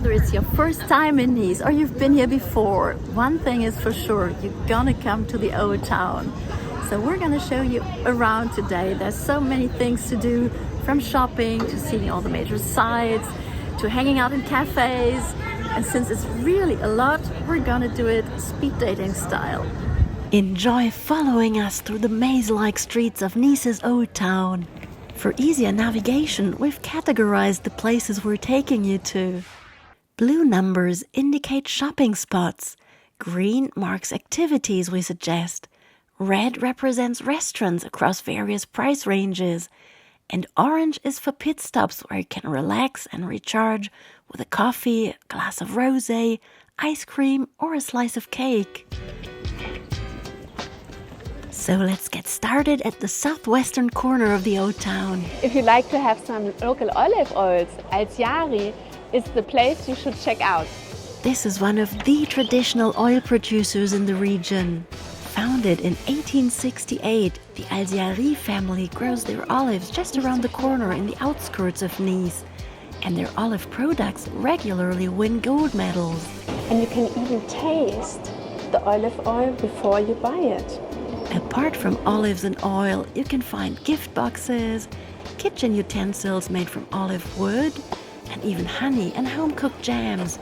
whether it's your first time in Nice or you've been here before, one thing is for sure, you're gonna come to the old town. So we're gonna show you around today. There's so many things to do, from shopping to seeing all the major sites, to hanging out in cafes. And since it's really a lot, we're gonna do it speed dating style. Enjoy following us through the maze-like streets of Nice's old town. For easier navigation, we've categorized the places we're taking you to. Blue numbers indicate shopping spots. Green marks activities we suggest. Red represents restaurants across various price ranges. And orange is for pit stops where you can relax and recharge with a coffee, a glass of rosé, ice cream, or a slice of cake. So let's get started at the southwestern corner of the old town. If you like to have some local olive oils, Alziari is the place you should check out. This is one of the traditional oil producers in the region. Founded in 1868, the Alziari family grows their olives just around the corner in the outskirts of Nice. And their olive products regularly win gold medals. And you can even taste the olive oil before you buy it. Apart from olives and oil, you can find gift boxes, kitchen utensils made from olive wood, and even honey and home-cooked jams.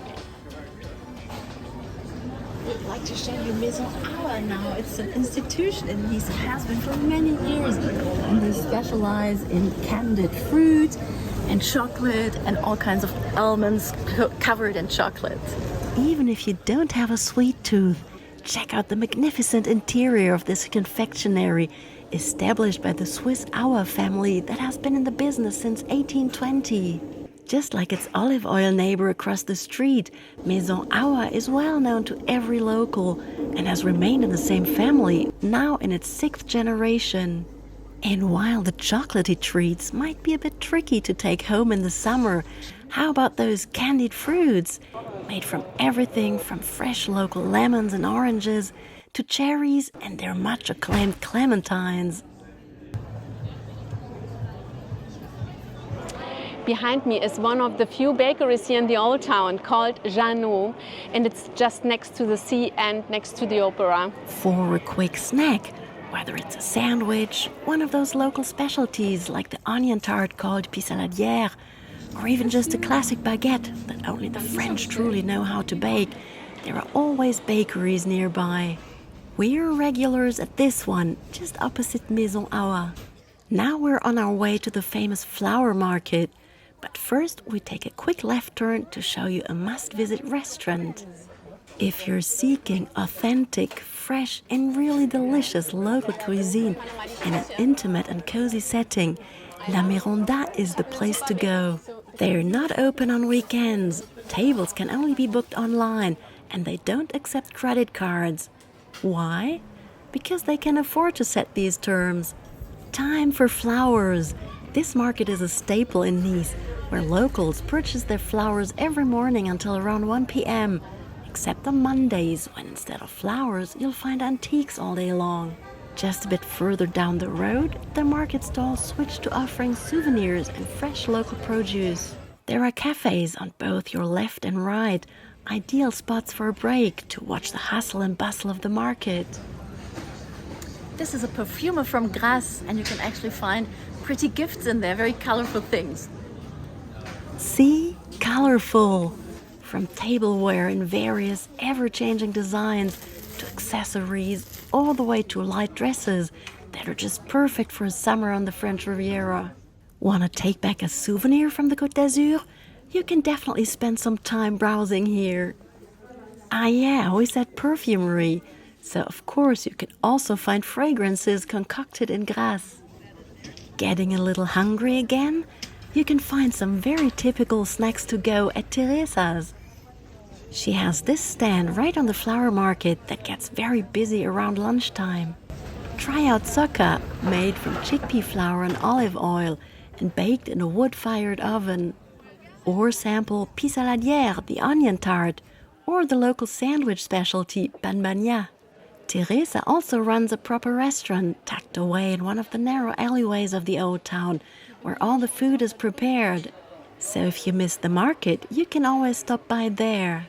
I'd like to show you Maison Auer now. It's an institution in Nice. It has been for many years. And they specialize in candied fruit and chocolate and all kinds of almonds covered in chocolate. Even if you don't have a sweet tooth, check out the magnificent interior of this confectionery, established by the Swiss Auer family that has been in the business since 1820. Just like its olive oil neighbor across the street, Maison Auer is well known to every local and has remained in the same family, now in its 6th generation. And while the chocolatey treats might be a bit tricky to take home in the summer, how about those candied fruits? Made from everything from fresh local lemons and oranges to cherries and their much acclaimed clementines. Behind me is one of the few bakeries here in the old town called Jeannot, and it's just next to the sea and next to the opera. For a quick snack, whether it's a sandwich, one of those local specialties like the onion tart called pissaladière, or even just a classic baguette that only the French truly know how to bake, there are always bakeries nearby. We're regulars at this one, just opposite Maison Auer. Now we're on our way to the famous flower market. But first, we take a quick left turn to show you a must-visit restaurant. If you're seeking authentic, fresh, and really delicious local cuisine in an intimate and cozy setting, La Miranda is the place to go. They're not open on weekends. Tables can only be booked online, and they don't accept credit cards. Why? Because they can afford to set these terms. Time for flowers. This market is a staple in Nice, where locals purchase their flowers every morning until around 1 p.m., except on Mondays, when instead of flowers, you'll find antiques all day long. Just a bit further down the road, the market stalls switch to offering souvenirs and fresh local produce. There are cafes on both your left and right, ideal spots for a break to watch the hustle and bustle of the market. This is a perfumer from Grasse, and you can actually find pretty gifts in there, very colorful things. See? Colorful! From tableware in various ever-changing designs to accessories, all the way to light dresses that are just perfect for summer on the French Riviera. Want to take back a souvenir from the Côte d'Azur? You can definitely spend some time browsing here. Ah yeah, we said perfumery. So of course you can also find fragrances concocted in Grasse. Getting a little hungry again? You can find some very typical snacks to go at Teresa's. She has this stand right on the flower market that gets very busy around lunchtime. Try out socca, made from chickpea flour and olive oil and baked in a wood-fired oven. Or sample pissaladière, the onion tart, or the local sandwich specialty, banbania. Teresa also runs a proper restaurant tucked away in one of the narrow alleyways of the old town, where all the food is prepared. So if you miss the market, you can always stop by there.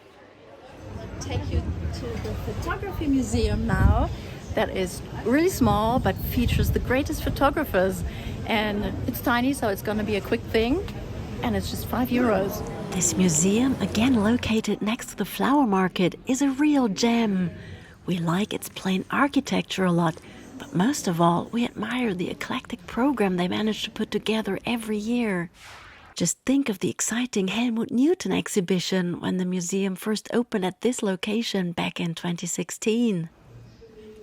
Take you to the photography museum now. That is really small but features the greatest photographers, and it's tiny, so it's going to be a quick thing, and it's just €5. This museum, again located next to the flower market, is a real gem. We like its plain architecture a lot, but most of all, we admire the eclectic program they manage to put together every year. Just think of the exciting Helmut Newton exhibition when the museum first opened at this location back in 2016.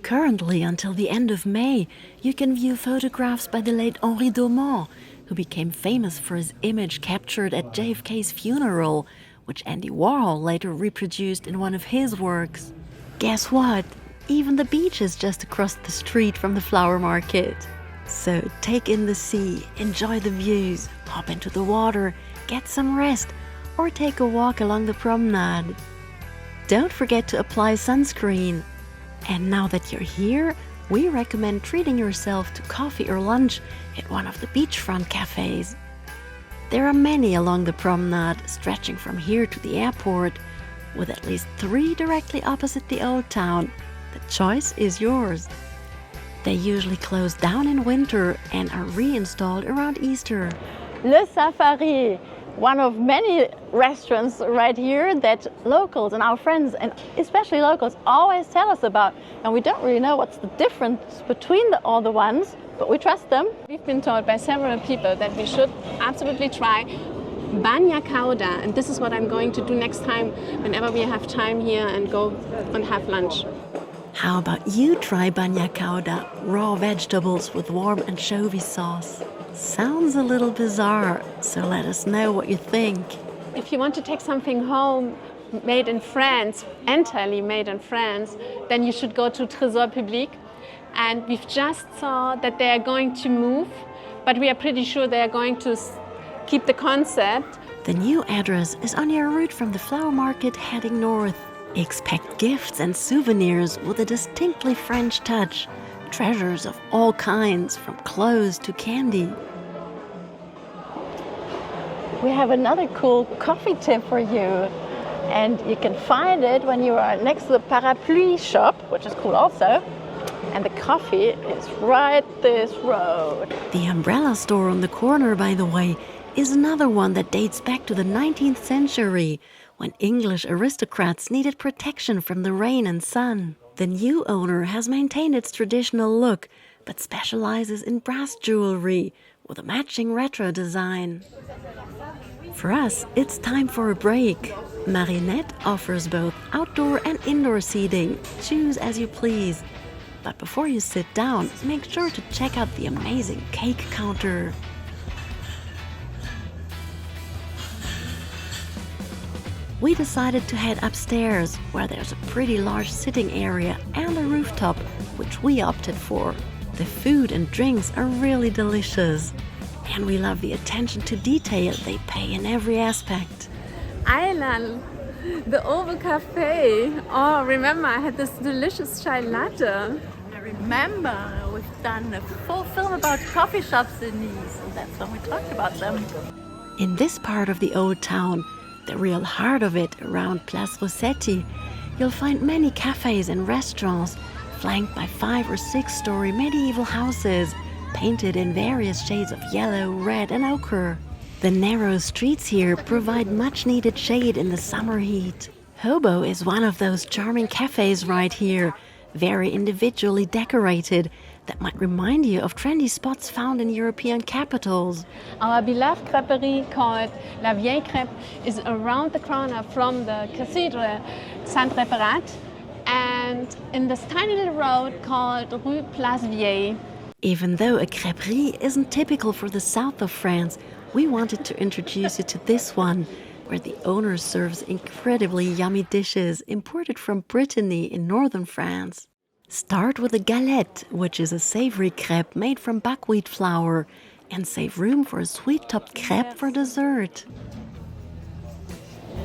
Currently, until the end of May, you can view photographs by the late Henri Daumont, who became famous for his image captured at JFK's funeral, which Andy Warhol later reproduced in one of his works. Guess what? Even the beach is just across the street from the flower market. So take in the sea, enjoy the views, hop into the water, get some rest, or take a walk along the promenade. Don't forget to apply sunscreen. And now that you're here, we recommend treating yourself to coffee or lunch at one of the beachfront cafés. There are many along the promenade, stretching from here to the airport, with at least 3 directly opposite the old town. The choice is yours. They usually close down in winter and are reinstalled around Easter. Le Safari, one of many restaurants right here that locals and our friends, and especially locals, always tell us about. And we don't really know what's the difference between all the ones, but we trust them. We've been told by several people that we should absolutely try bagna cauda, and this is what I'm going to do next time whenever we have time here and go and have lunch. How about you try bagna cauda, raw vegetables with warm anchovy sauce? Sounds a little bizarre, so let us know what you think. If you want to take something home made in France, entirely made in France, then you should go to Trésor Public. And we've just saw that they are going to move, but we are pretty sure they are going to keep the concept. The new address is on your route from the flower market heading north. Expect gifts and souvenirs with a distinctly French touch. Treasures of all kinds, from clothes to candy. We have another cool coffee tip for you. And you can find it when you are next to the parapluie shop, which is cool also. And the coffee is right this road. The umbrella store on the corner, by the way, is another one that dates back to the 19th century, when English aristocrats needed protection from the rain and sun. The new owner has maintained its traditional look, but specializes in brass jewelry with a matching retro design. For us, it's time for a break. Marinette offers both outdoor and indoor seating. Choose as you please. But before you sit down, make sure to check out the amazing cake counter. We decided to head upstairs, where there's a pretty large sitting area and a rooftop, which we opted for. The food and drinks are really delicious, and we love the attention to detail they pay in every aspect. Aila, the Auer Café. Oh, remember I had this delicious chai latte. I remember we've done a full film about coffee shops in Nice, and that's when we talked about them. In this part of the old town, the real heart of it, around Place Rossetti, you'll find many cafes and restaurants, flanked by 5 or 6-story medieval houses, painted in various shades of yellow, red and ochre. The narrow streets here provide much-needed shade in the summer heat. Hobo is one of those charming cafes right here, very individually decorated, that might remind you of trendy spots found in European capitals. Our beloved creperie called La Vieille Crêpe is around the corner from the Cathedral Saint-Réparat and in this tiny little road called Rue Place Vieille. Even though a crêperie isn't typical for the south of France, we wanted to introduce you to this one, where the owner serves incredibly yummy dishes imported from Brittany in northern France. Start with a galette, which is a savory crêpe made from buckwheat flour, and save room for a sweet-topped crêpe for dessert.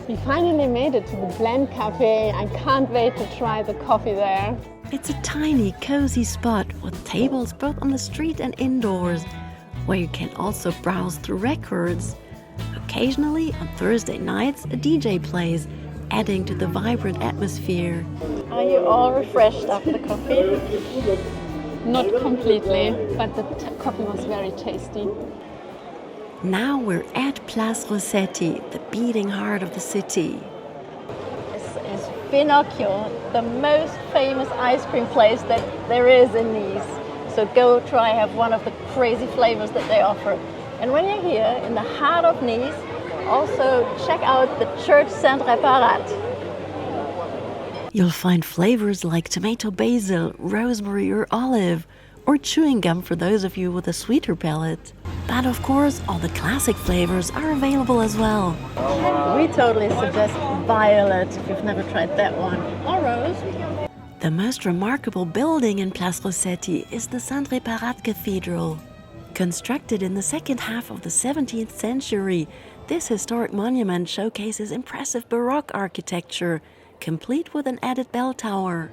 We finally made it to the Blend Cafe. I can't wait to try the coffee there. It's a tiny, cozy spot with tables both on the street and indoors, where you can also browse through records. A Occasionally, on Thursday nights, a DJ plays, adding to the vibrant atmosphere. Are you all refreshed after the coffee? Not completely, but the coffee was very tasty. Now we're at Place Rossetti, the beating heart of the city. This is Pinocchio, the most famous ice cream place that there is in Nice. So go try have one of the crazy flavors that they offer. And when you're here in the heart of Nice, also check out the Church Saint-Réparat. You'll find flavors like tomato basil, rosemary or olive, or chewing gum for those of you with a sweeter palate. But of course, all the classic flavors are available as well. We totally suggest violet if you've never tried that one, or rose. The most remarkable building in Place Rossetti is the Saint-Réparat Cathedral. Constructed in the second half of the 17th century, this historic monument showcases impressive Baroque architecture, complete with an added bell tower.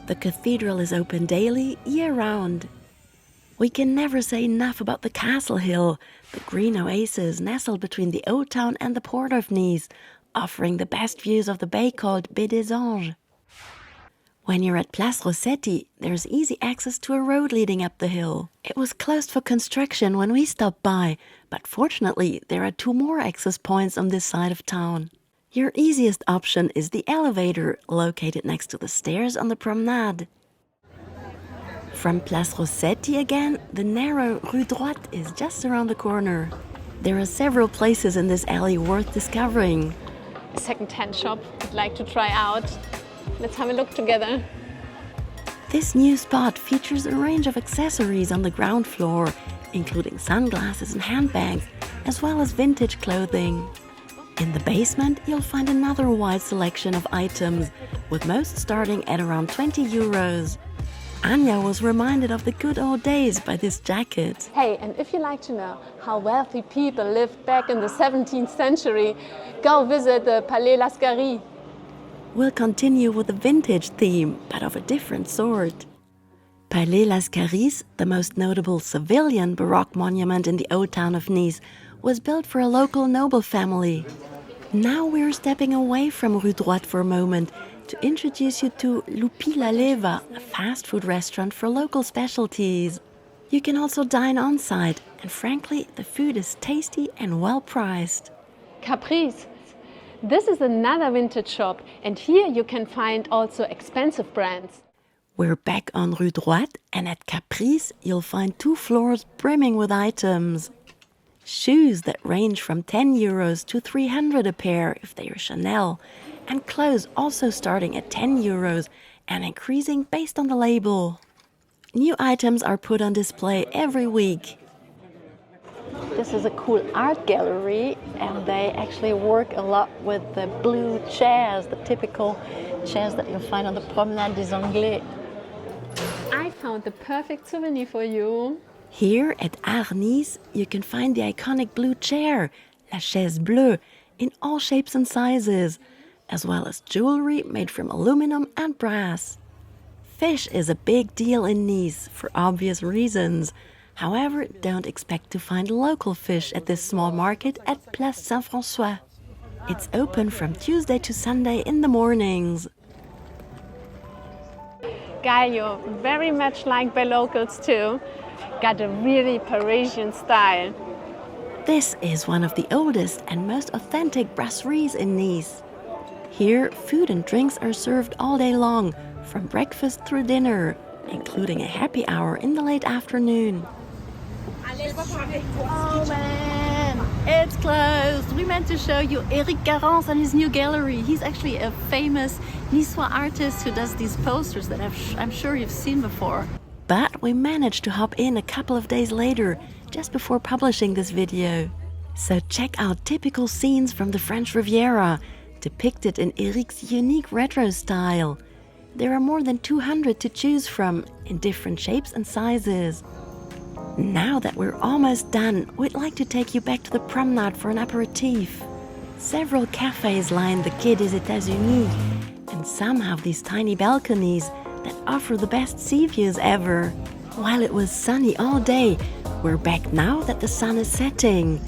The cathedral is open daily, year-round. We can never say enough about the Castle Hill, the green oasis nestled between the Old Town and the port of Nice, offering the best views of the bay called Baie des Anges. When you're at Place Rossetti, there's easy access to a road leading up the hill. It was closed for construction when we stopped by, but fortunately there are 2 more access points on this side of town. Your easiest option is the elevator, located next to the stairs on the promenade. From Place Rossetti again, the narrow Rue Droite is just around the corner. There are several places in this alley worth discovering. A second-hand shop I'd like to try out. Let's have a look together. This new spot features a range of accessories on the ground floor, including sunglasses and handbags, as well as vintage clothing. In the basement, you'll find another wide selection of items, with most starting at around 20 euros. Anja was reminded of the good old days by this jacket. Hey, and if you like to know how wealthy people lived back in the 17th century, go visit the Palais Lascaris. We'll continue with a vintage theme, but of a different sort. Palais Lascaris, the most notable civilian Baroque monument in the old town of Nice, was built for a local noble family. Now we're stepping away from Rue Droite for a moment to introduce you to Lupi La Leva, a fast food restaurant for local specialties. You can also dine on site, and frankly, the food is tasty and well priced. Caprice. This is another vintage shop, and here you can find also expensive brands. We're back on Rue Droite, and at Caprice you'll find 2 floors brimming with items. Shoes that range from 10 euros to 300 a pair if they are Chanel, and clothes also starting at 10 euros and increasing based on the label. New items are put on display every week. This is a cool art gallery, and they actually work a lot with the blue chairs, the typical chairs that you'll find on the Promenade des Anglais. I found the perfect souvenir for you. Here at Nice, you can find the iconic blue chair, la chaise bleue, in all shapes and sizes, as well as jewelry made from aluminum and brass. Fish is a big deal in Nice for obvious reasons. However, don't expect to find local fish at this small market at Place Saint-François. It's open from Tuesday to Sunday in the mornings. Gallo, very much liked by locals too. Got a really Parisian style. This is one of the oldest and most authentic brasseries in Nice. Here, food and drinks are served all day long, from breakfast through dinner, including a happy hour in the late afternoon. Oh man, it's closed. We meant to show you Eric Garance and his new gallery. He's actually a famous Niçois artist who does these posters that I'm sure you've seen before. But we managed to hop in a couple of days later, just before publishing this video. So check out typical scenes from the French Riviera, depicted in Eric's unique retro style. There are more than 200 to choose from, in different shapes and sizes. Now that we're almost done, we'd like to take you back to the promenade for an aperitif. Several cafes line the Quai des États-Unis, and some have these tiny balconies that offer the best sea views ever. While it was sunny all day, we're back now that the sun is setting.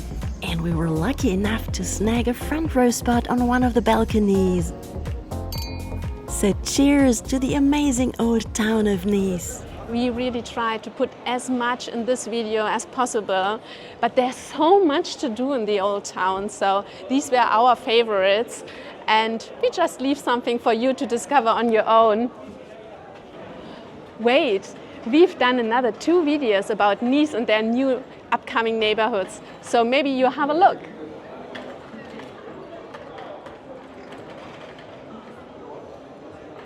And we were lucky enough to snag a front row spot on one of the balconies. So cheers to the amazing old town of Nice. We really try to put as much in this video as possible, but there's so much to do in the old town, so these were our favorites, and we just leave something for you to discover on your own. Wait, we've done another 2 videos about Nice and their new upcoming neighborhoods, so maybe you have a look.